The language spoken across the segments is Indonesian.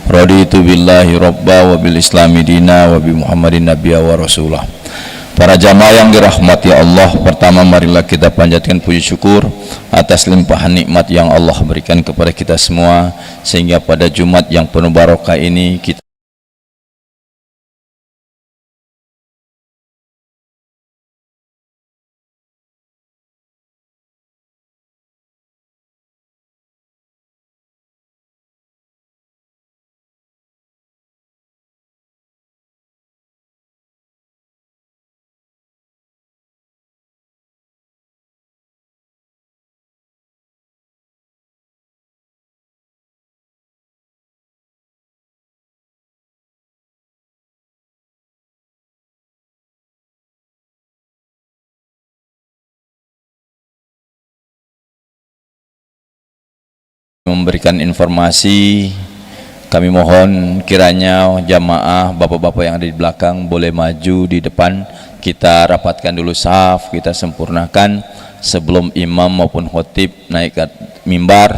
Raditu billahi robba wa bil islami dina wa bi Muhammadin nabiyya wa rasulah. Para jamaah yang dirahmati Allah, pertama marilah kita panjatkan puji syukur atas limpahan nikmat yang Allah berikan kepada kita semua, sehingga pada Jumat yang penuh barokah ini kita memberikan informasi. Kami mohon kiranya jamaah bapak-bapak yang ada di belakang boleh maju di depan. Kita rapatkan dulu saf, kita sempurnakan sebelum imam maupun khotib naik ke mimbar.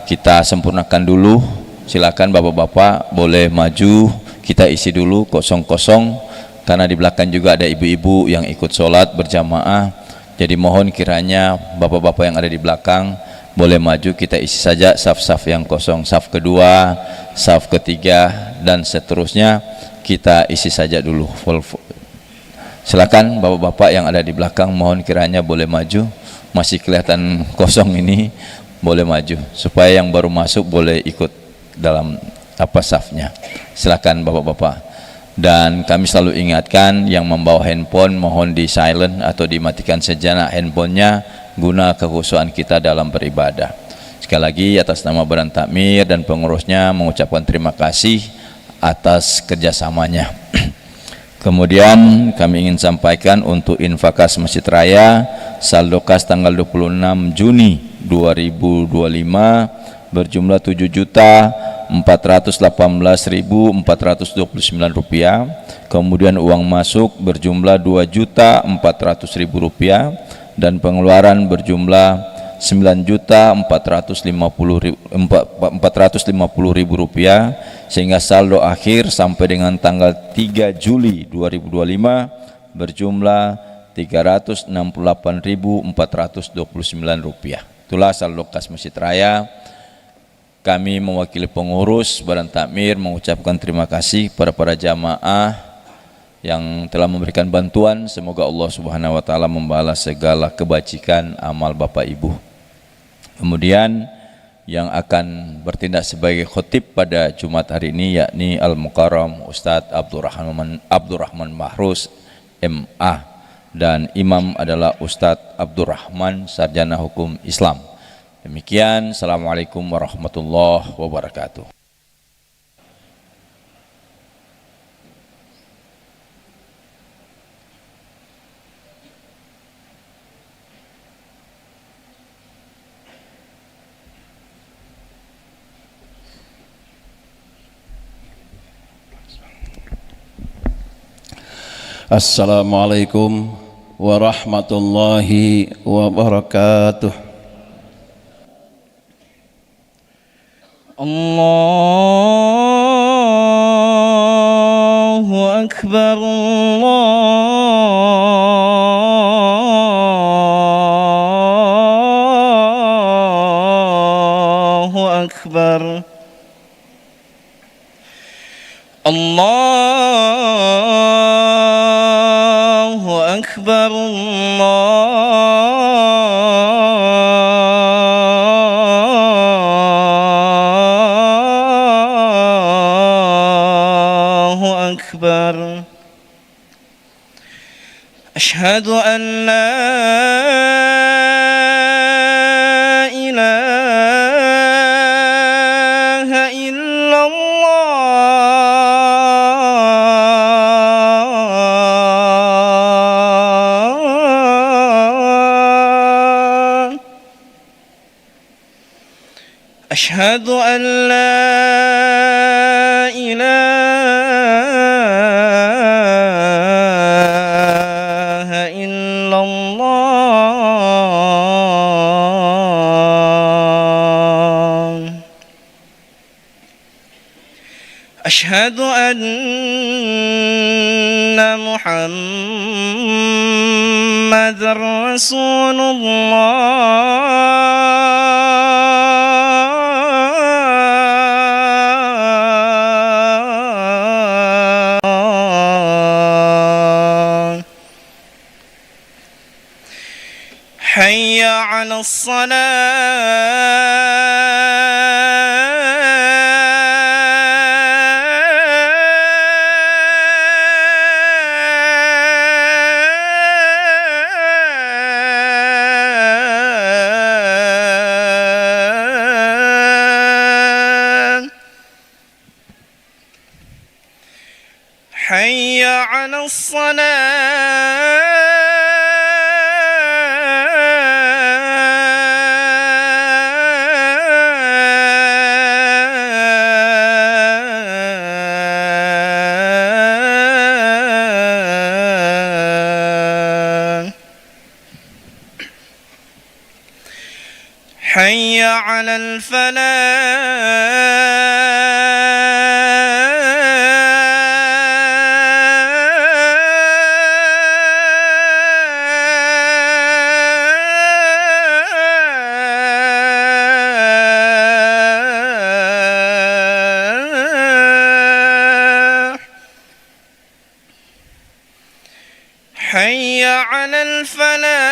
Kita sempurnakan dulu. Silakan bapak-bapak boleh maju, kita isi dulu kosong-kosong, karena di belakang juga ada ibu-ibu yang ikut sholat berjamaah. Jadi mohon kiranya bapak-bapak yang ada di belakang boleh maju, kita isi saja saf-saf yang kosong, saf kedua, saf ketiga, dan seterusnya kita isi saja dulu. Silakan bapak-bapak yang ada di belakang, mohon kiranya boleh maju. Masih kelihatan kosong ini, boleh maju supaya yang baru masuk boleh ikut dalam safnya. Silakan bapak-bapak. Dan kami selalu ingatkan yang membawa handphone mohon di silent atau dimatikan sejenak handphonenya, guna kekhusyuan kita dalam beribadah. Sekali lagi atas nama Badan Takmir dan pengurusnya mengucapkan terima kasih atas kerjasamanya. Kemudian kami ingin sampaikan untuk infakas Masjid Raya saldo kas tanggal 26 Juni 2025 berjumlah 7.418.429 rupiah. Kemudian uang masuk berjumlah 2.400.000 rupiah dan pengeluaran berjumlah 9.450.000 rupiah, sehingga saldo akhir sampai dengan tanggal 3 Juli 2025 berjumlah 368.429 rupiah. Itulah saldo kas Masjid Raya. Kami mewakili pengurus Badan Takmir mengucapkan terima kasih kepada para jamaah yang telah memberikan bantuan. Semoga Allah Subhanahu wa taala membalas segala kebajikan amal Bapak Ibu. Kemudian yang akan bertindak sebagai khotib pada Jumat hari ini yakni Al-Mukarram Ustadz Abdurrahman Mahrus MA, dan imam adalah Ustadz Abdurrahman Sarjana Hukum Islam. Demikian, Assalamualaikum warahmatullahi wabarakatuh. Assalamualaikum warahmatullahi wabarakatuh. Allahu Akbar, Allahu Akbar, Allahu Akbar, Allahu Akbar. Asyhadu an la ilaha illallah. Asyhadu an la ilaha illallah. أشهد أن محمد رسول الله. حي على الصلاة. حي على الصلاة. حي على الفلاح. حي على الفلاح.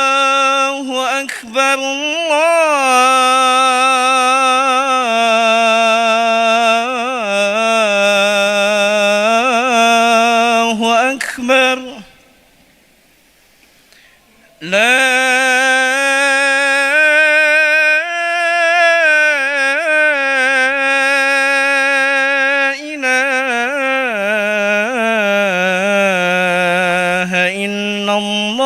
الله أكبر الله أكبر. لا إله إلا الله.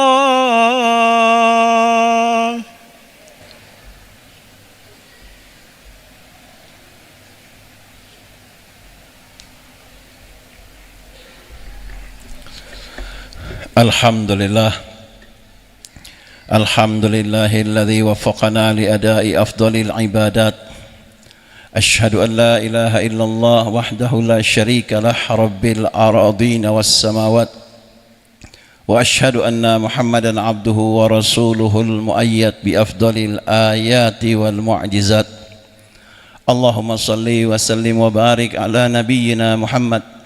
Alhamdulillah. Alhamdulillahilladzi waffaqana li ada'i afdalil ibadat. Ashhadu an la ilaha illallah wahdahu la syarika lah rabbil aradin was samawat. Wa ashhadu anna Muhammadan abduhu wa rasuluhul muayyad bi afdalil ayati wal mu'jizat. Allahumma salli wa sallim wa barik ala nabiyyina Muhammad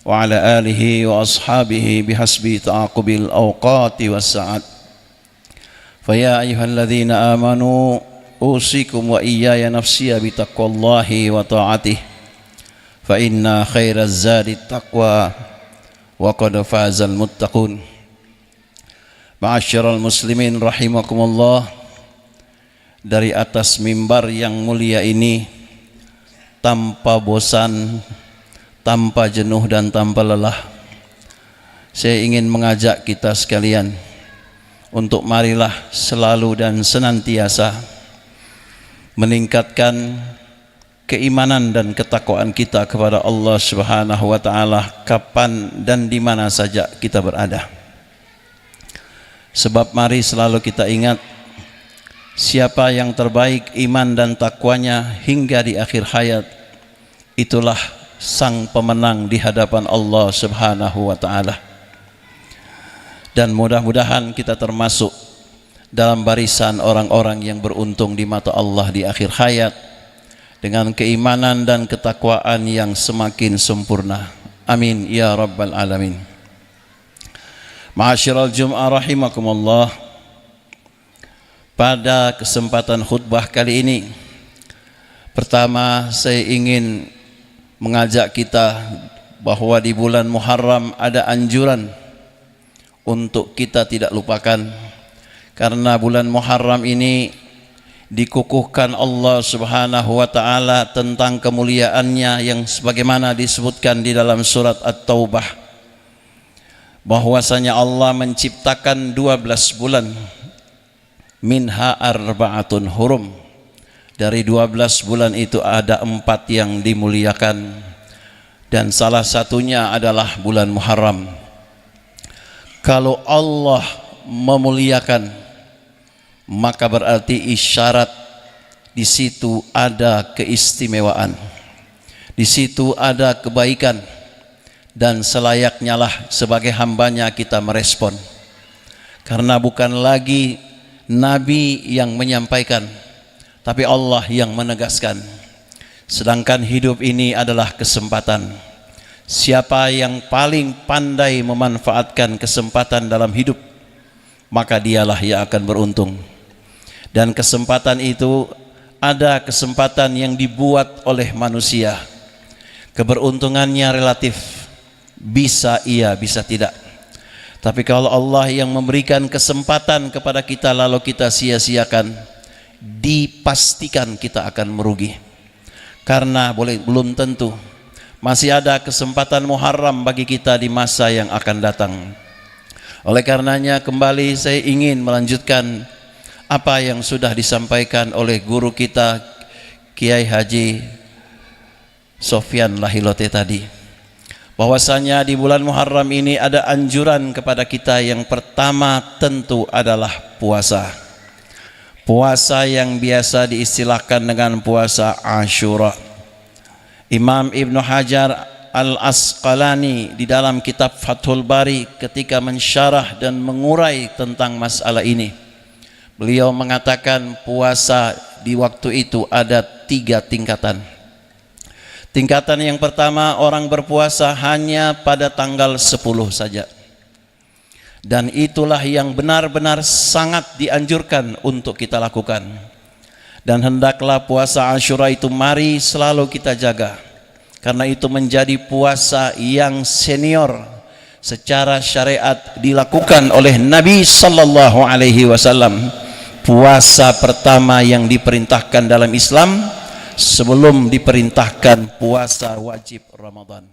wa ala alihi wa ashabihi bihasbi ta'aqubil awqati was sa'at. Faya ayyuhalladzina amanu usikum wa iyaya nafsiya bitaqwallahi wa ta'atih fa inna khairaz zadi taqwa wa qad fazal muttaqun. Ma'asyiral muslimin rahimakumullah, dari atas mimbar yang mulia ini tanpa bosan, tanpa jenuh dan tanpa lelah, saya ingin mengajak kita sekalian untuk marilah selalu dan senantiasa meningkatkan keimanan dan ketakwaan kita kepada Allah Subhanahu wa taala kapan dan di mana saja kita berada. Sebab mari selalu kita ingat, siapa yang terbaik iman dan takwanya hingga di akhir hayat, itulah sang pemenang di hadapan Allah Subhanahu wa taala. Dan mudah-mudahan kita termasuk dalam barisan orang-orang yang beruntung di mata Allah di akhir hayat dengan keimanan dan ketakwaan yang semakin sempurna. Amin ya rabbal alamin. Ma'asyiral Jum'ah rahimakumullah, pada kesempatan khutbah kali ini, pertama saya ingin mengajak kita bahwa di bulan Muharram ada anjuran untuk kita tidak lupakan, karena bulan Muharram ini dikukuhkan Allah Subhanahu wa taala tentang kemuliaannya yang sebagaimana disebutkan di dalam surat At-Taubah, bahwasanya Allah menciptakan 12 bulan minha arba'atun hurum. Dari 12 bulan itu ada 4 yang dimuliakan, dan salah satunya adalah bulan Muharram. Kalau Allah memuliakan, maka berarti isyarat di situ ada keistimewaan, di situ ada kebaikan, dan selayaknya lah sebagai hambanya kita merespon. Karena bukan lagi Nabi yang menyampaikan, tapi Allah yang menegaskan. Sedangkan hidup ini adalah kesempatan. Siapa yang paling pandai memanfaatkan kesempatan dalam hidup, maka dialah yang akan beruntung. Dan kesempatan itu ada kesempatan yang dibuat oleh manusia. Keberuntungannya relatif, bisa iya, bisa tidak. Tapi kalau Allah yang memberikan kesempatan kepada kita lalu kita sia-siakan, dipastikan kita akan merugi. Karena belum tentu masih ada kesempatan Muharram bagi kita di masa yang akan datang. Oleh karenanya kembali saya ingin melanjutkan apa yang sudah disampaikan oleh guru kita Kiai Haji Sofyan Lahilote tadi, bahwasanya di bulan Muharram ini ada anjuran kepada kita. Yang pertama tentu adalah puasa. Puasa yang biasa diistilahkan dengan puasa Ashura. Imam Ibnu Hajar Al-Asqalani di dalam kitab Fathul Bari ketika mensyarah dan mengurai tentang masalah ini, beliau mengatakan puasa di waktu itu ada 3 tingkatan. Tingkatan yang pertama, orang berpuasa hanya pada tanggal 10 saja. Dan itulah yang benar-benar sangat dianjurkan untuk kita lakukan. Dan hendaklah puasa Ashura itu mari selalu kita jaga. Karena itu menjadi puasa yang senior secara syariat dilakukan oleh Nabi sallallahu alaihi wasallam. Puasa pertama yang diperintahkan dalam Islam sebelum diperintahkan puasa wajib Ramadan.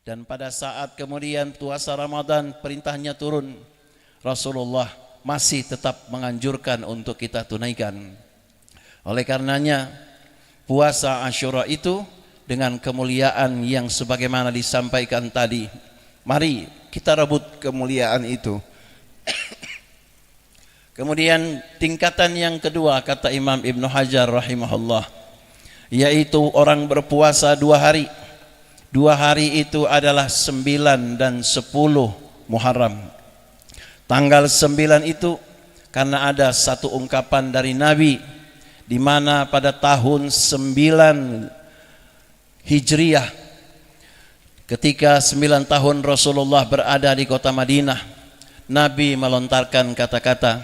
Dan pada saat kemudian puasa Ramadan perintahnya turun, Rasulullah masih tetap menganjurkan untuk kita tunaikan. Oleh karenanya puasa Ashura itu dengan kemuliaan yang sebagaimana disampaikan tadi, mari kita rebut kemuliaan itu. Kemudian tingkatan yang kedua kata Imam Ibnu Hajar rahimahullah, yaitu orang berpuasa 2 hari. 2 hari itu adalah 9 dan 10 Muharram. Tanggal 9 itu karena ada satu ungkapan dari Nabi di mana pada tahun 9 Hijriah ketika 9 tahun Rasulullah berada di kota Madinah, Nabi melontarkan kata-kata,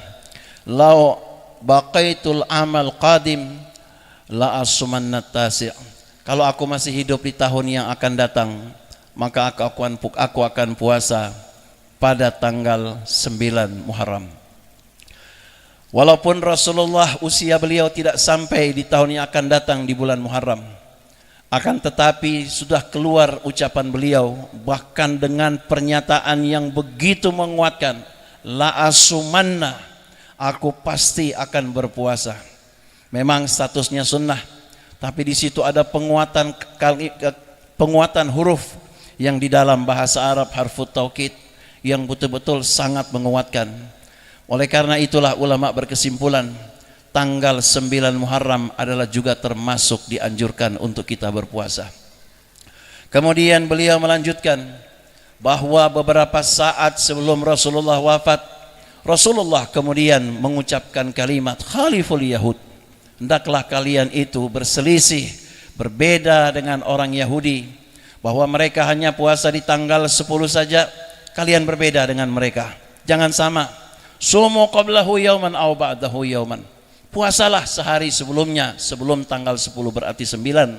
"Lau baqaitul amal qadim la asumannat tasi'." Kalau aku masih hidup di tahun yang akan datang, maka aku akan puasa pada tanggal 9 Muharram. Walaupun Rasulullah usia beliau tidak sampai di tahun yang akan datang di bulan Muharram, akan tetapi sudah keluar ucapan beliau bahkan dengan pernyataan yang begitu menguatkan, la asumanna, aku pasti akan berpuasa. Memang statusnya sunnah, tapi di situ ada penguatan huruf yang di dalam bahasa Arab harfut taukid yang betul-betul sangat menguatkan. Oleh karena itulah ulama berkesimpulan tanggal 9 Muharram adalah juga termasuk dianjurkan untuk kita berpuasa. Kemudian beliau melanjutkan bahwa beberapa saat sebelum Rasulullah wafat, Rasulullah kemudian mengucapkan kalimat khaliful Yahud, hendaklah kalian itu berselisih, berbeda dengan orang Yahudi, bahwa mereka hanya puasa di tanggal 10 saja, kalian berbeda dengan mereka. Jangan sama. Sumu qablahu yauman aw ba'dahu yauman. Puasalah sehari sebelumnya, sebelum tanggal 10 berarti 9,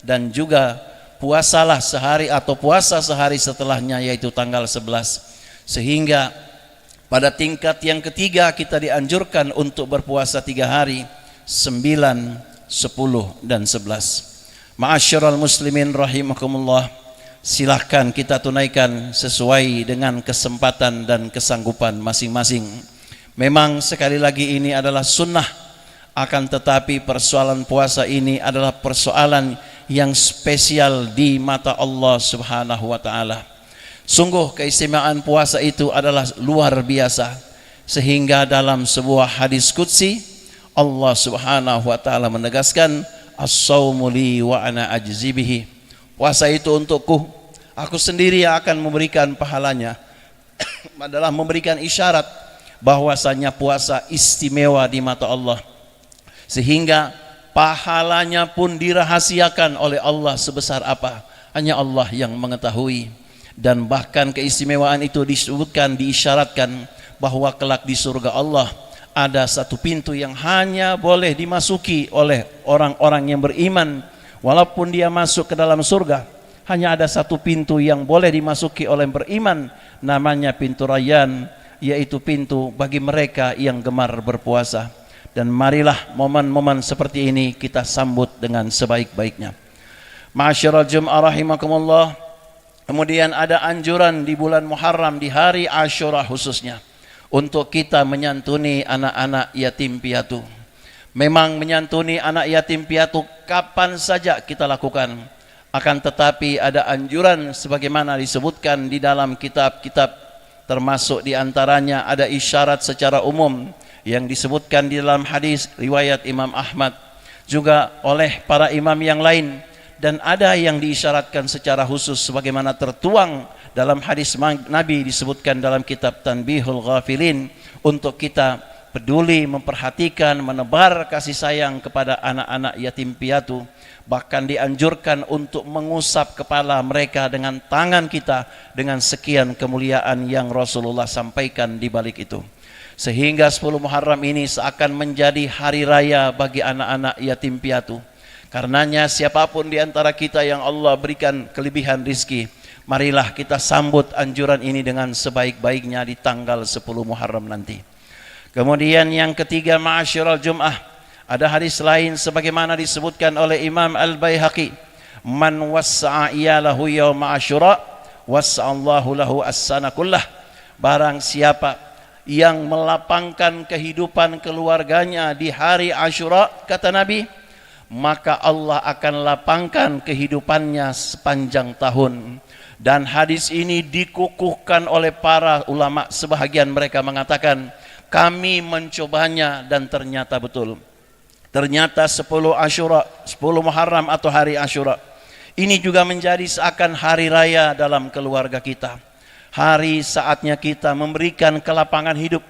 dan juga puasalah sehari atau puasa sehari setelahnya yaitu tanggal 11. Sehingga pada tingkat yang ketiga kita dianjurkan untuk berpuasa 3 hari, 9, 10 dan 11. Ma'asyiral muslimin rahimakumullah, silahkan kita tunaikan sesuai dengan kesempatan dan kesanggupan masing-masing. Memang sekali lagi ini adalah sunnah, akan tetapi persoalan puasa ini adalah persoalan yang spesial di mata Allah Subhanahu wa taala. Sungguh keistimewaan puasa itu adalah luar biasa, sehingga dalam sebuah hadis qudsi Allah Subhanahu wa taala menegaskan, as-saumu li wa ana ajzi bihi. Puasa itu untukku, aku sendiri yang akan memberikan pahalanya. Adalah memberikan isyarat bahwasanya puasa istimewa di mata Allah, sehingga pahalanya pun dirahasiakan oleh Allah sebesar apa, hanya Allah yang mengetahui. Dan bahkan keistimewaan itu disebutkan, diisyaratkan bahwa kelak di surga Allah ada satu pintu yang hanya boleh dimasuki oleh orang-orang yang beriman. Walaupun dia masuk ke dalam surga, hanya ada satu pintu yang boleh dimasuki oleh yang beriman, namanya pintu Rayyan, yaitu pintu bagi mereka yang gemar berpuasa. Dan marilah momen-momen seperti ini kita sambut dengan sebaik-baiknya. Ma'asyiral Jum'ah rahimakumullah. Kemudian ada anjuran di bulan Muharram, di hari Asyura khususnya, untuk kita menyantuni anak-anak yatim piatu. Memang menyantuni anak yatim piatu kapan saja kita lakukan, akan tetapi ada anjuran sebagaimana disebutkan di dalam kitab-kitab, termasuk di antaranya ada isyarat secara umum yang disebutkan di dalam hadis riwayat Imam Ahmad, juga oleh para imam yang lain, dan ada yang diisyaratkan secara khusus sebagaimana tertuang dalam hadis Nabi disebutkan dalam kitab Tanbihul Ghafilin, untuk kita peduli, memperhatikan, menebar kasih sayang kepada anak-anak yatim piatu. Bahkan dianjurkan untuk mengusap kepala mereka dengan tangan kita, dengan sekian kemuliaan yang Rasulullah sampaikan di balik itu. Sehingga 10 Muharram ini seakan menjadi hari raya bagi anak-anak yatim piatu. Karenanya siapapun di antara kita yang Allah berikan kelebihan rizki, marilah kita sambut anjuran ini dengan sebaik-baiknya di tanggal 10 Muharram nanti. Kemudian yang ketiga, ma'asyiral Jum'ah, ada hadis lain sebagaimana disebutkan oleh Imam Al-Baihaqi, man wassa'a iyalahu yawma Asyura wassa'allahu lahu as-sana kullah. Barang siapa yang melapangkan kehidupan keluarganya di hari Asyura, kata Nabi, maka Allah akan lapangkan kehidupannya sepanjang tahun. Dan hadis ini dikukuhkan oleh para ulama, sebahagian mereka mengatakan, kami mencobanya dan ternyata betul. Ternyata 10 Muharram atau hari Asyura ini juga menjadi seakan hari raya dalam keluarga kita. Hari saatnya kita memberikan kelapangan hidup,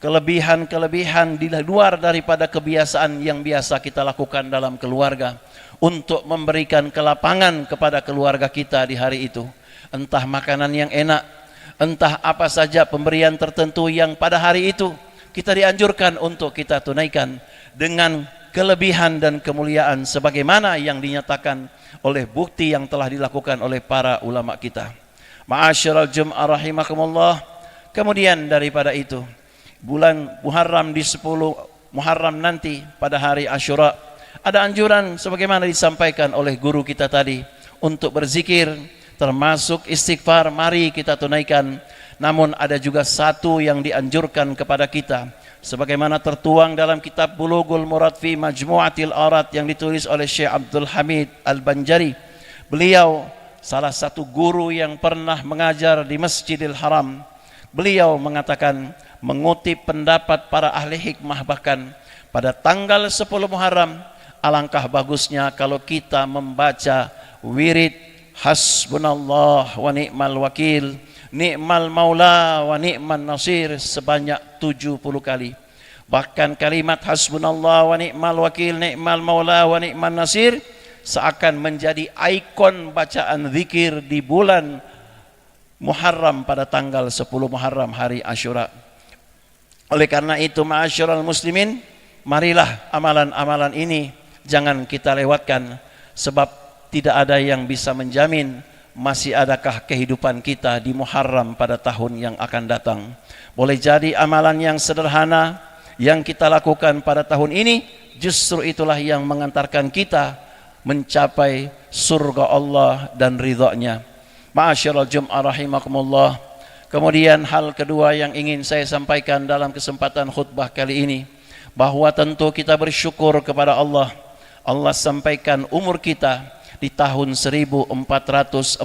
kelebihan-kelebihan di luar daripada kebiasaan yang biasa kita lakukan dalam keluarga, untuk memberikan kelapangan kepada keluarga kita di hari itu. Entah makanan yang enak, entah apa saja pemberian tertentu yang pada hari itu kita dianjurkan untuk kita tunaikan dengan kelebihan dan kemuliaan sebagaimana yang dinyatakan oleh bukti yang telah dilakukan oleh para ulama kita. Ma'asyiral Jum'ah rahimakumullah. Kemudian daripada itu, bulan Muharram di 10 Muharram nanti pada hari Asyura, ada anjuran sebagaimana disampaikan oleh guru kita tadi untuk berzikir, termasuk istighfar, mari kita tunaikan. Namun ada juga satu yang dianjurkan kepada kita, sebagaimana tertuang dalam kitab Bulughul Murad fi Majmu'atil Arad yang ditulis oleh Syekh Abdul Hamid Al-Banjari. Beliau salah satu guru yang pernah mengajar di Masjidil Haram. Beliau mengatakan, mengutip pendapat para ahli hikmah, bahkan pada tanggal 10 Muharram alangkah bagusnya kalau kita membaca wirid hasbunallah wa ni'mal wakil, ni'mal maula wa ni'man nasir sebanyak 70 kali. Bahkan kalimat hasbunallah wa ni'mal wakil, ni'mal maula wa ni'man nasir seakan menjadi ikon bacaan zikir di bulan Muharram pada tanggal 10 Muharram hari Asyura. Oleh karena itu, ma'asyiral muslimin, marilah amalan-amalan ini jangan kita lewatkan, sebab tidak ada yang bisa menjamin masih adakah kehidupan kita di Muharram pada tahun yang akan datang. Boleh jadi amalan yang sederhana yang kita lakukan pada tahun ini justru itulah yang mengantarkan kita mencapai surga Allah dan ridhonya. Ma'asyiral Jum'ah rahimakumullah. Kemudian hal kedua yang ingin saya sampaikan dalam kesempatan khutbah kali ini, bahwa tentu kita bersyukur kepada Allah. Allah sampaikan umur kita di tahun 1447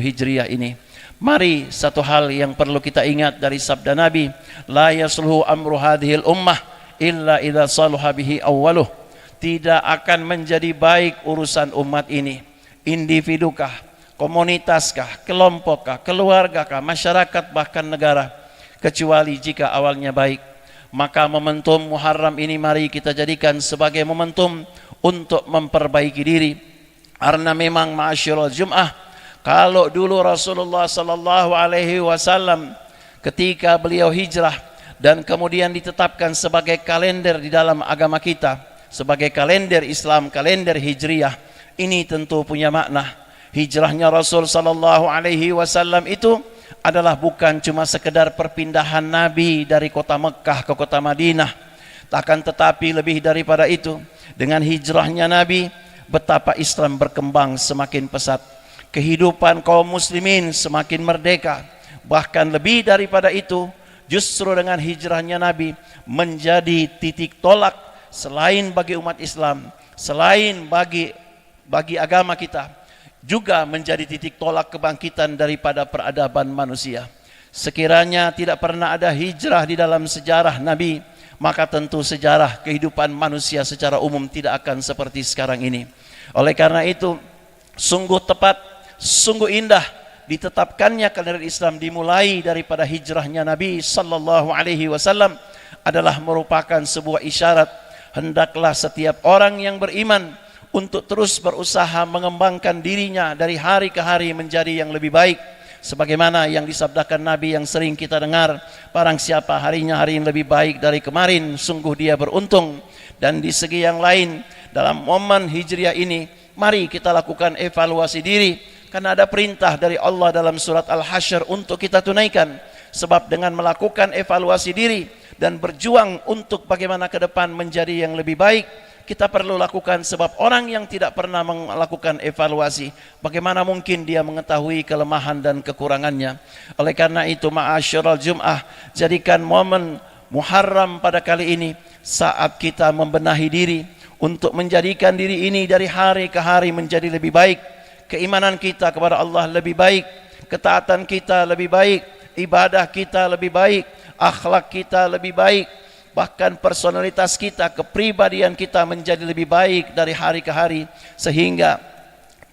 Hijriah ini. Mari satu hal yang perlu kita ingat dari sabda Nabi, la yasluhu amru hadhil ummah illa idza saluha bihi awwaluh. Tidak akan menjadi baik urusan umat ini, individukah, komunitaskah, kelompokkah, keluargakah, masyarakat, bahkan negara, kecuali jika awalnya baik. Maka momentum Muharram ini mari kita jadikan sebagai momentum untuk memperbaiki diri. Karena memang ma'asyiral Jum'ah, kalau dulu Rasulullah sallallahu alaihi wasallam ketika beliau hijrah dan kemudian ditetapkan sebagai kalender di dalam agama kita, sebagai kalender Islam, kalender Hijriyah, ini tentu punya makna. Hijrahnya Rasul sallallahu alaihi wasallam itu adalah bukan cuma sekedar perpindahan Nabi dari kota Mekah ke kota Madinah. Akan tetapi lebih daripada itu, dengan hijrahnya Nabi, betapa Islam berkembang semakin pesat. Kehidupan kaum muslimin semakin merdeka. Bahkan lebih daripada itu, justru dengan hijrahnya Nabi menjadi titik tolak selain bagi umat Islam, selain bagi agama kita, juga menjadi titik tolak kebangkitan daripada peradaban manusia. Sekiranya tidak pernah ada hijrah di dalam sejarah Nabi, maka tentu sejarah kehidupan manusia secara umum tidak akan seperti sekarang ini. Oleh karena itu, sungguh tepat, sungguh indah ditetapkannya kalender Islam dimulai daripada hijrahnya Nabi sallallahu alaihi wasallam adalah merupakan sebuah isyarat. Hendaklah setiap orang yang beriman untuk terus berusaha mengembangkan dirinya dari hari ke hari menjadi yang lebih baik. Sebagaimana yang disabdakan Nabi yang sering kita dengar, barang siapa harinya hari yang lebih baik dari kemarin, sungguh dia beruntung. Dan di segi yang lain, dalam momen Hijriah ini, mari kita lakukan evaluasi diri. Karena ada perintah dari Allah dalam surat Al-Hasyr untuk kita tunaikan. Sebab dengan melakukan evaluasi diri dan berjuang untuk bagaimana ke depan menjadi yang lebih baik, kita perlu lakukan. Sebab orang yang tidak pernah melakukan evaluasi, bagaimana mungkin dia mengetahui kelemahan dan kekurangannya. Oleh karena itu, ma'asyiral Jum'ah, jadikan momen Muharram pada kali ini saat kita membenahi diri untuk menjadikan diri ini dari hari ke hari menjadi lebih baik. Keimanan kita kepada Allah lebih baik, ketaatan kita lebih baik, ibadah kita lebih baik, akhlak kita lebih baik, bahkan personalitas kita, kepribadian kita menjadi lebih baik dari hari ke hari, sehingga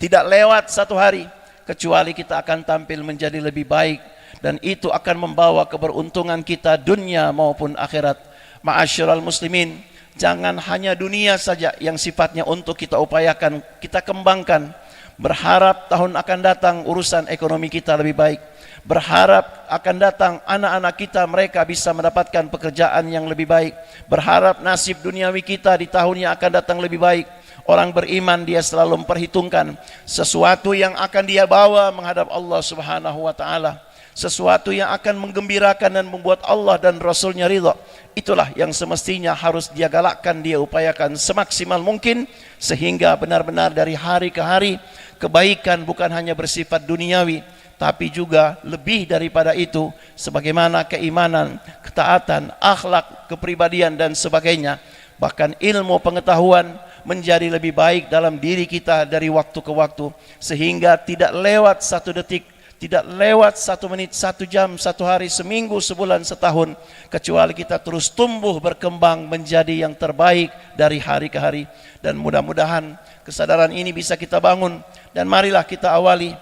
tidak lewat satu hari kecuali kita akan tampil menjadi lebih baik, dan itu akan membawa keberuntungan kita dunia maupun akhirat. Ma'asyiral muslimin, jangan hanya dunia saja yang sifatnya untuk kita upayakan, kita kembangkan. Berharap tahun akan datang urusan ekonomi kita lebih baik. Berharap akan datang anak-anak kita, mereka bisa mendapatkan pekerjaan yang lebih baik. Berharap nasib duniawi kita di tahun yang akan datang lebih baik. Orang beriman dia selalu memperhitungkan sesuatu yang akan dia bawa menghadap Allah Subhanahu wa taala, sesuatu yang akan menggembirakan dan membuat Allah dan Rasulnya ridha. Itulah yang semestinya harus dia galakkan, dia upayakan semaksimal mungkin, sehingga benar-benar dari hari ke hari kebaikan bukan hanya bersifat duniawi, tapi juga lebih daripada itu, sebagaimana keimanan, ketaatan, akhlak, kepribadian dan sebagainya. Bahkan ilmu pengetahuan menjadi lebih baik dalam diri kita dari waktu ke waktu, sehingga tidak lewat satu detik, tidak lewat 1 menit, 1 jam, 1 hari, seminggu, sebulan, setahun, kecuali kita terus tumbuh berkembang menjadi yang terbaik dari hari ke hari. Dan mudah-mudahan kesadaran ini bisa kita bangun. Dan marilah kita awali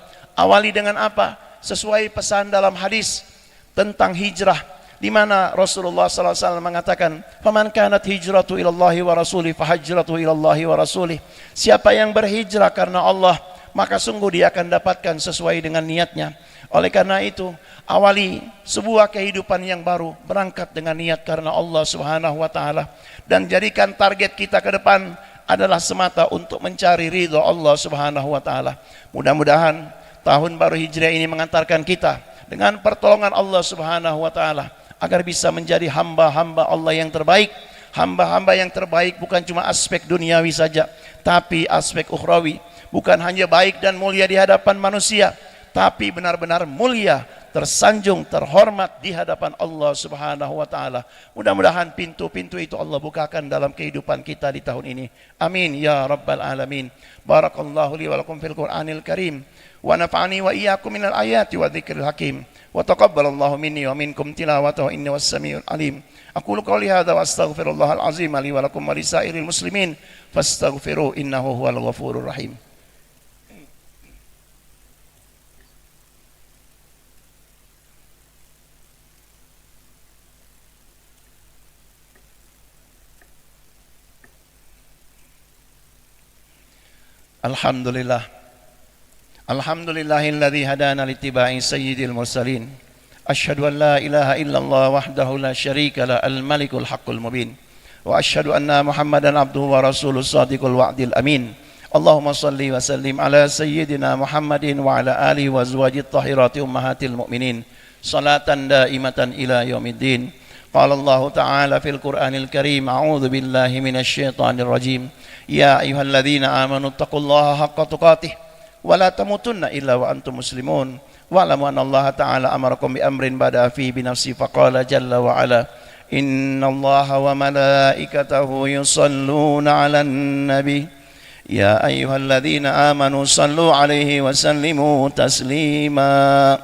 dengan apa? Sesuai pesan dalam hadis tentang hijrah, di mana Rasulullah SAW mengatakan, "Faman kanat hijratu ilallahi wa rasulih, fahajratu ilallahi wa rasulih." Siapa yang berhijrah karena Allah, maka sungguh dia akan dapatkan sesuai dengan niatnya. Oleh karena itu, awali sebuah kehidupan yang baru, berangkat dengan niat karena Allah Subhanahu wa taala, dan jadikan target kita ke depan adalah semata untuk mencari ridha Allah Subhanahu wa taala. Mudah-mudahan tahun baru Hijriah ini mengantarkan kita dengan pertolongan Allah Subhanahu wa taala agar bisa menjadi hamba-hamba Allah yang terbaik. Hamba-hamba yang terbaik bukan cuma aspek duniawi saja, tapi aspek ukhrawi. Bukan hanya baik dan mulia di hadapan manusia, tapi benar-benar mulia, tersanjung, terhormat di hadapan Allah Subhanahu wa taala. Mudah-mudahan pintu-pintu itu Allah bukakan dalam kehidupan kita di tahun ini. Amin ya rabbal alamin. Barakallahu li wa lakum fil Qur'anil Karim wa nafa'ani wa iyyakum minal ayati wa dzikril hakim. Wa taqabbalallahu minni wa minkum tilawatahu innahu was-sami'ul alim. Aqulu qawli hadza wa astaghfirullahal azim li wa lakum wa lisairil muslimin fastaghfiruhu innahu huwal ghafurur rahim. Alhamdulillah. Alhamdulillahilladzi hadana littiba'i sayyidil mursalin. Asyhadu an la ilaha illallah wahdahu la syarika la al-malikul haqqul mubin. Wa asyhadu anna Muhammadan abduhu wa rasuluh shadiqul wa'dil amin. Allahumma salli wa sallim ala sayyidina Muhammadin wa ala alihi wa azwajit tahirati ummahatil mu'minin. Salatan daimatan ila yaumiddin. Qala Allah ta'ala fil Qur'anil Karim, a'udzu billahi minasy syaithanir rajim. Ya ayyuhalladzina amanu taqullaha haqqa tuqatih wa la tamutunna illa wa antum muslimun. Wa'lamu anna Allah ta'ala amarakum bi amrin bada'a fi bi nafsi faqala jalla wa ala innallaha wa malaikatahu yusalluna 'alan nabi ya ayyuhalladzina amanu sallu 'alaihi wa sallimu taslima.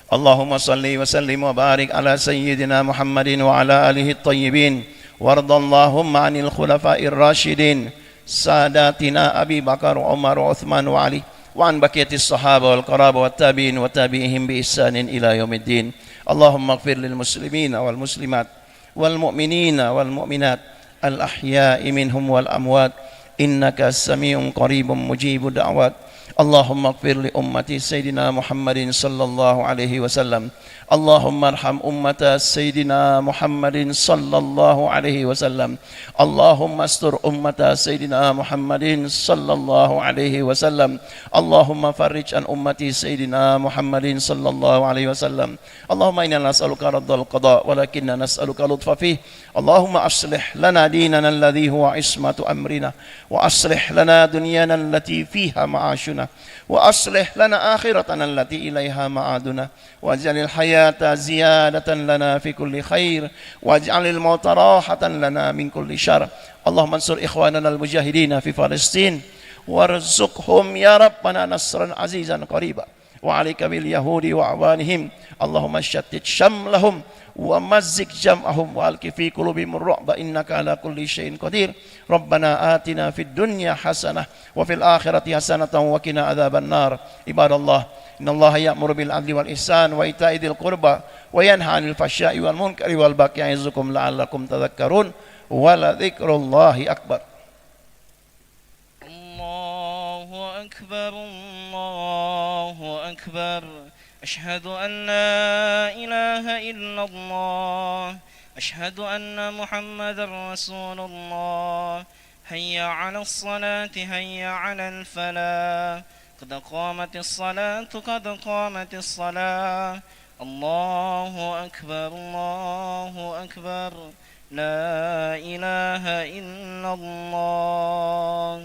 Allahumma salli wa sallim wa barik ala sayyidina Muhammadin wa ala alihi at-tayyibin wardallahumma 'anil khulafa'ir rasyidin sadatina Abi Bakar, Umar, Uthman wa Ali wa an baqiyatis sahaba wal qaraba wat tabi'in wa tabi'ihim bi ihsanin ila yaumiddin. Allahumma ighfir lil muslimina wal muslimat wal mu'minina wal mu'minat al ahya'i minhum wal amwat innaka samiun qaribun mujibud da'wat. Allahumma ighfir li ummati sayyidina Muhammadin sallallahu alaihi wasallam. Allahumma arham ummata sayyidina Muhammadin sallallahu alaihi wasallam. Allahumma astur ummata sayyidina Muhammadin sallallahu alaihi wasallam. Allahumma farrij an ummati sayyidina Muhammadin sallallahu alaihi wasallam. Allahumma inna nas'aluka raddal qada walakinna nas'aluka lutfa fih. Allahumma aslih lana dinana alladhi huwa ismatu amrina wa aslih lana dunyana allati fiha ma'ashuna wa aslih lana akhiratana allati ilaiha ma'aduna waj'alil hayata ziyadatan lana fi kulli khair waj'alil mauta rahatan lana min kulli syarr. Allahumma ansur ikhwanana al-mujahidin fi Palestin warzuqhum ya rabbana nasran azizan qariba wa 'alaika bil yahudi wa awanihim. Allahumma shattit shamlahum wa mazzik jam'ahum wa alqi fi qulubihim ar-ru'ba innaka ala kulli syai'in qadir. Rabbana atina fid dunya hasanah wa fil akhirati hasanatan wa qina adzaban nar. Ibadallah, innallaha ya'muru bil 'adli wal ihsan wa ita'i dzil qurba wa yanha 'anil fahsya'i wal munkari wal baghi ya'izukum la'allakum tadhakkarun wa la dzikrullahi akbar. Allahu akbar, Allahu akbar. أشهد أن لا إله إلا الله أشهد أن محمد رسول الله هيا على الصلاة هيا على الفلاح قد قامت الصلاة قد قامت الصلاة الله أكبر الله أكبر لا إله إلا الله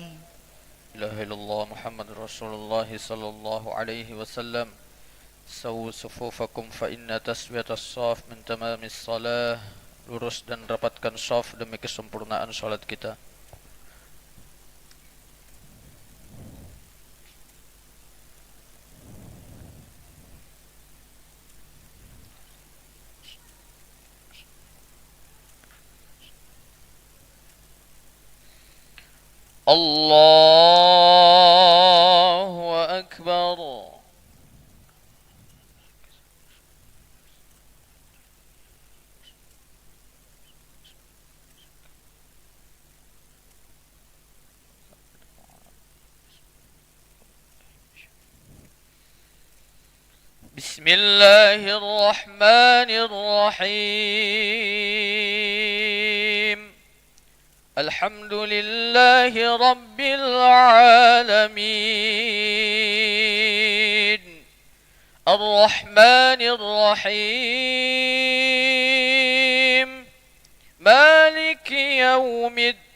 إله إلا الله محمد رسول الله صلى الله عليه وسلم. Sawu sufufakum fa inna taswiyatas shaf min tamamis salah. Lurus dan rapatkan shaf demi kesempurnaan salat kita. Allahu akbar. بسم الله الرحمن الرحيم. الحمد لله رب العالمين. الرحمن الرحيم. مالك يوم الدين.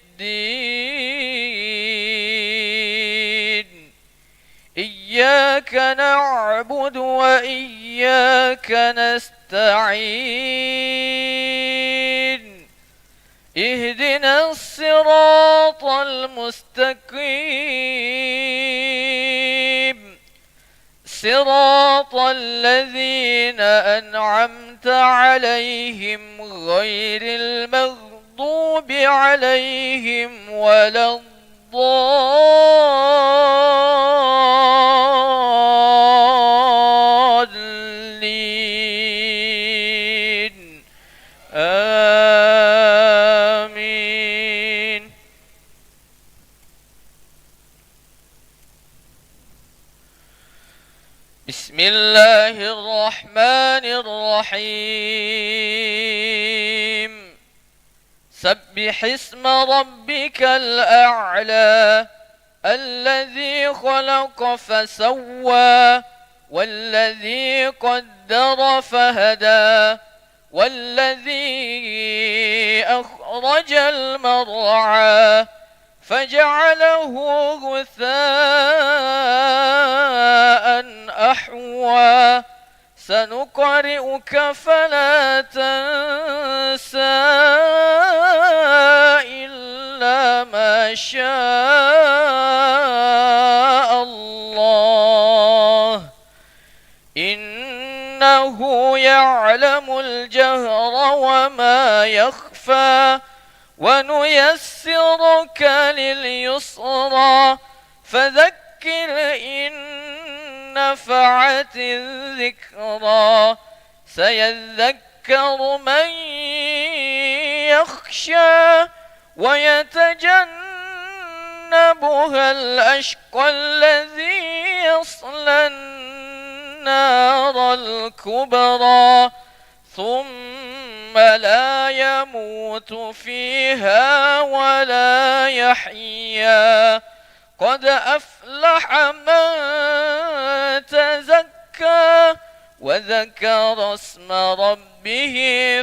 إياك نعبد نعبد وإياك نستعين اهدنا الصراط المستقيم صراط الذين أنعمت عليهم غير المغضوب عليهم ولا الضالين آمين. بسم الله الرحمن الرحيم سبح اسم ربك الأعلى الذي خلق فسوى والذي قدر فهدى والذي أخرج المرعى فجعله غثاء أحوى سنقرئك فلا تنسى إلا ما شاء الله إنه يعلم الجهر وما يخفى ونيسرك لليسرى فذكر إن نفعت الذكرى سيذكر من يخشى ويتجنبها الأشقى الذي يصلى النار الكبرى ثم لا يموت فيها ولا يحيا قد أفلح من تزكى وذكر اسم ربه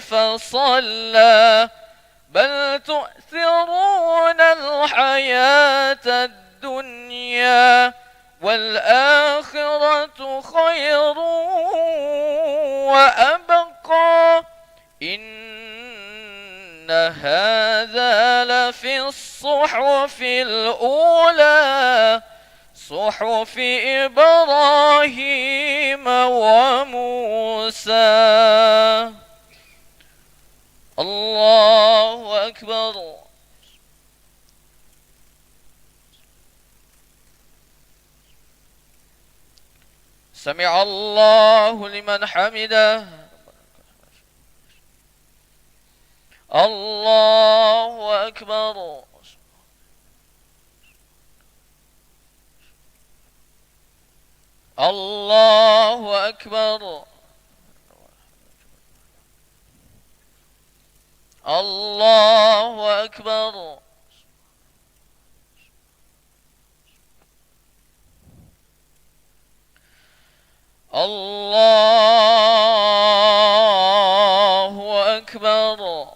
فصلى بل تؤثرون الحياة الدنيا والآخرة خير وأبقى إن هذا لفي الصحف الأولى صحف إبراهيم وموسى. الله أكبر. سمع الله لمن حمده. الله أكبر. الله أكبر. الله أكبر. الله أكبر.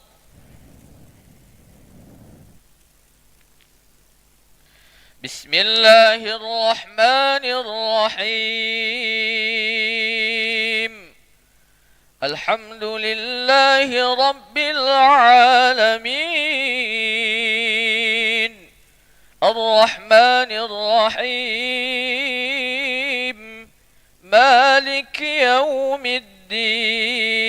بسم الله الرحمن الرحيم الحمد لله رب العالمين الرحمن الرحيم مالك يوم الدين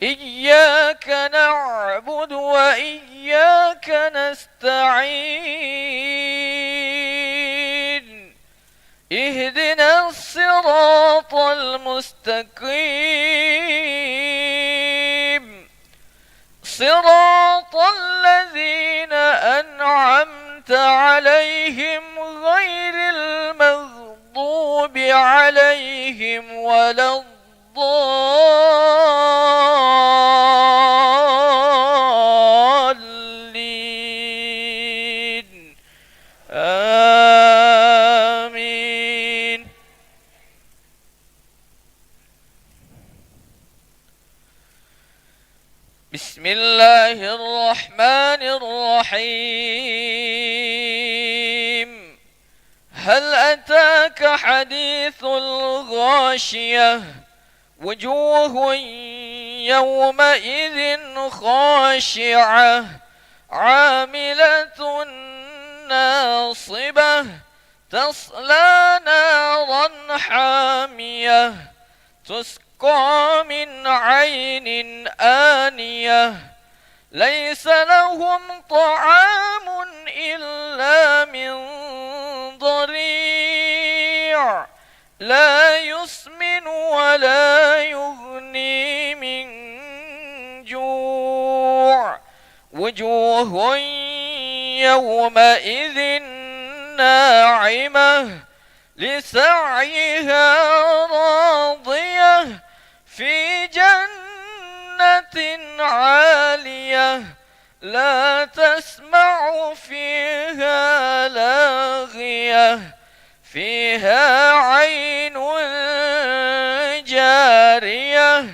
إياك نعبد وإياك نستعين اهدنا الصراط المستقيم صراط الذين أنعمت عليهم غير المغضوب عليهم ولا الضالين آمين. بسم الله الرحمن الرحيم هل أتاك حديث الغاشية وجوه يومئذ خاشعة عاملة ناصبة تصلى نارا حامية تسقى من عين آنية ليس لهم طعام إلا من ضريع لا يسمن ولا يغني من جوع وجوه يومئذ ناعمة لسعيها راضية في جنة عالية لا تسمع فيها لاغية فيها عين جارية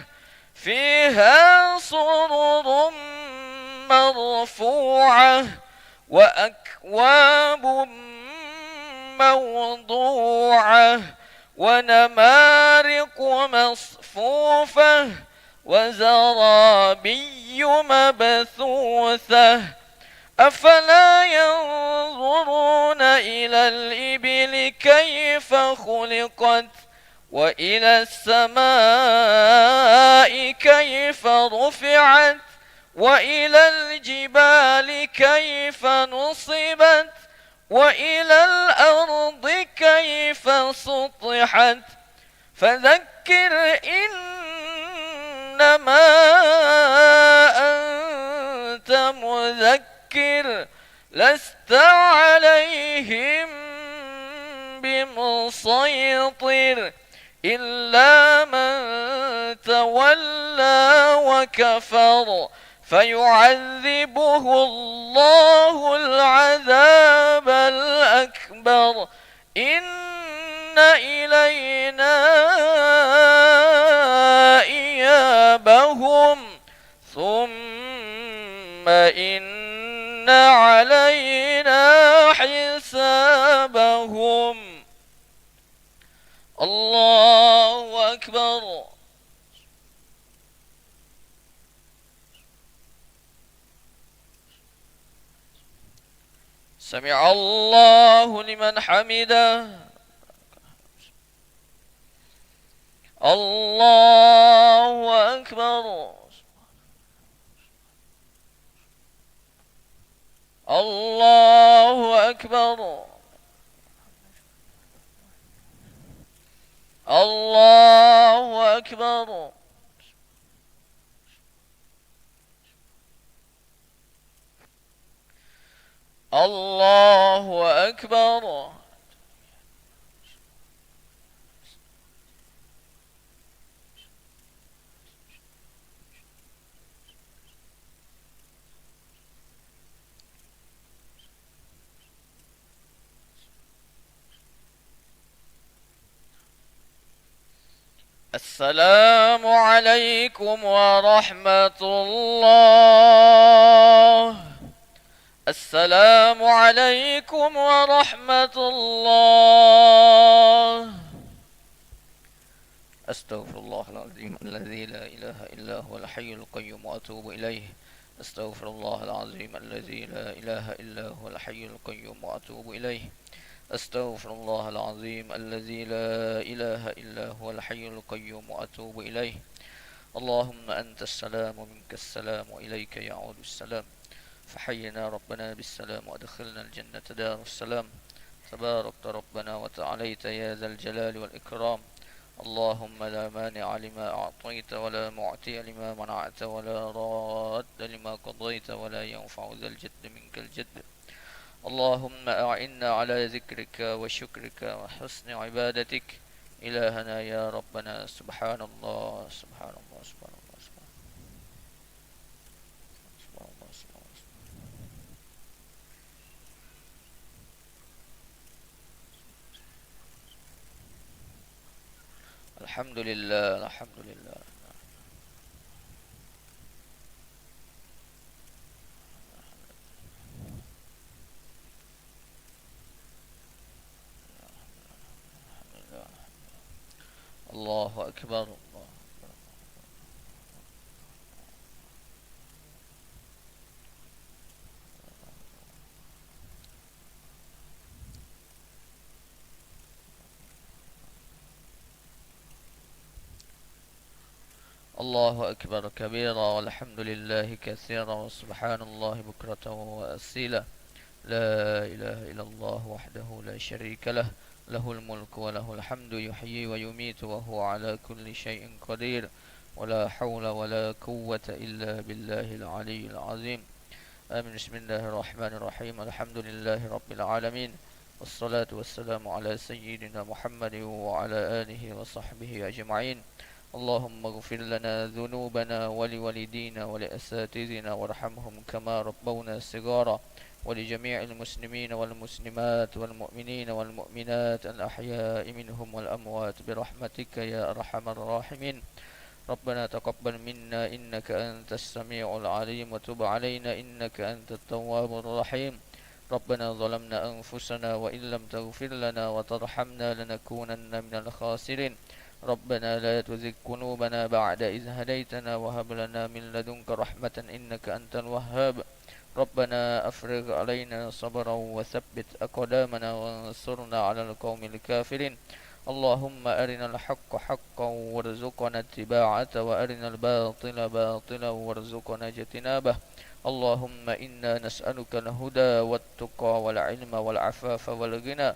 فيها سرر مرفوعة وأكواب موضوعة ونمارق مصفوفة وزرابي مبثوثة أفلا ينظرون إلى الإبل كيف خلقت وإلى السماء كيف رفعت وإلى الجبال كيف نصبت وإلى الأرض كيف سطحت فذكر إنما أنت مذكر لست عليهم بمسيطر إلا من تولى وكفر فيعذبه الله العذاب الأكبر إن إلينا إيابهم ثم إن علينا حسابهم الله أكبر سمع الله لمن حمده الله أكبر الله أكبر الله أكبر الله أكبر السلام عليكم ورحمة الله السلام عليكم ورحمة الله أستغفر الله العظيم الذي لا إله إلا هو الحي القيوم وأتوب إليه أستغفر الله العظيم الذي لا إله إلا هو الحي القيوم وأتوب إليه أستغفر الله العظيم الذي لا إله إلا هو الحي القيوم وأتوب إليه اللهم أنت السلام ومنك السلام وإليك يعود السلام فحينا ربنا بالسلام وأدخلنا الجنة دار السلام تباركت ربنا وتعاليت يا ذا الجلال والإكرام اللهم لا مانع لما أعطيت ولا معطي لما منعت ولا راد لما قضيت ولا ينفع ذا الجد منك الجد اللهم أعنا على ذكرك وشكرك وحسن عبادتك إلهنا يا ربنا سبحان الله سبحان الله سبحان الله سبحان الله سبحان الله الحمد لله الحمد لله الله أكبر. الله أكبر كبيرا والحمد لله كثيرا وسبحان الله بكرة وأصيلا. لا إله إلا الله وحده لا شريك له، له الملك وله الحمد يحيي ويميت وهو على كل شيء قدير، ولا حول ولا قوة إلا بالله العلي العظيم. آمين. بسم الله الرحمن الرحيم. الحمد لله رب العالمين، والصلاة والسلام على سيدنا محمد وعلى آله وصحبه أجمعين. اللهم اغفر لنا ذنوبنا ولوالدينا ولأساتذتنا وارحمهم كما ربونا صغارا، ولجميع المسلمين والمسلمات والمؤمنين والمؤمنات الأحياء منهم والأموات برحمتك يا أرحم الراحمين. ربنا تقبل منا إنك أنت السميع العليم، وتب علينا إنك أنت التواب الرحيم. ربنا ظلمنا أنفسنا وإن لم تغفر لنا وترحمنا لنكونن من الخاسرين. ربنا لا تزغ قلوبنا بعد إذ هديتنا وهب لنا من لدنك رحمة إنك أنت الوهاب. ربنا أفرغ علينا صبرا وثبت أقدامنا وانصرنا على القوم الكافرين. اللهم أرنا الحق حقا وارزقنا اتباعه، وأرنا الباطل باطلا وارزقنا اجتنابه. اللهم إنا نسألك الهدى والتقى والعلم والعفاف والغنى.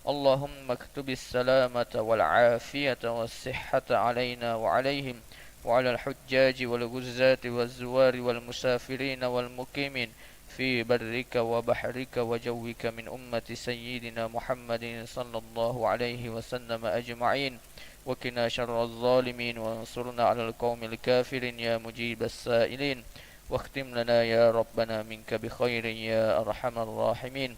اللهم اكتب السلامة والعافية والصحة علينا وعليهم وعلى الحجاج والغزاة والزوار والمسافرين والمقيمين في برك وبحرك وجوك من أمة سيدنا محمد صلى الله عليه وسلم أجمعين. وقنا شر الظالمين وانصرنا على القوم الكافرين يا مجيب السائلين. واختم لنا يا ربنا منك بخير يا أرحم الراحمين.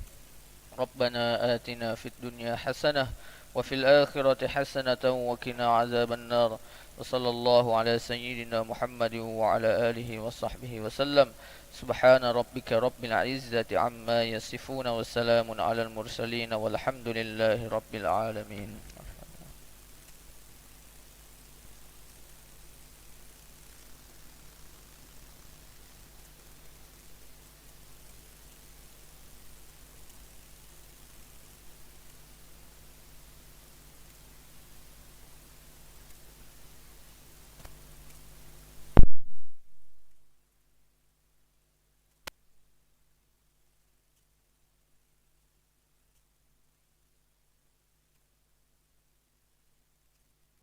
ربنا آتنا في الدنيا حسنة وفي الآخرة حسنة وقنا عذاب النار. وصلى الله على سيدنا محمد وعلى آله وصحبه وسلم. سبحان ربك رب العزة عما يصفون وسلام على المرسلين والحمد لله رب العالمين.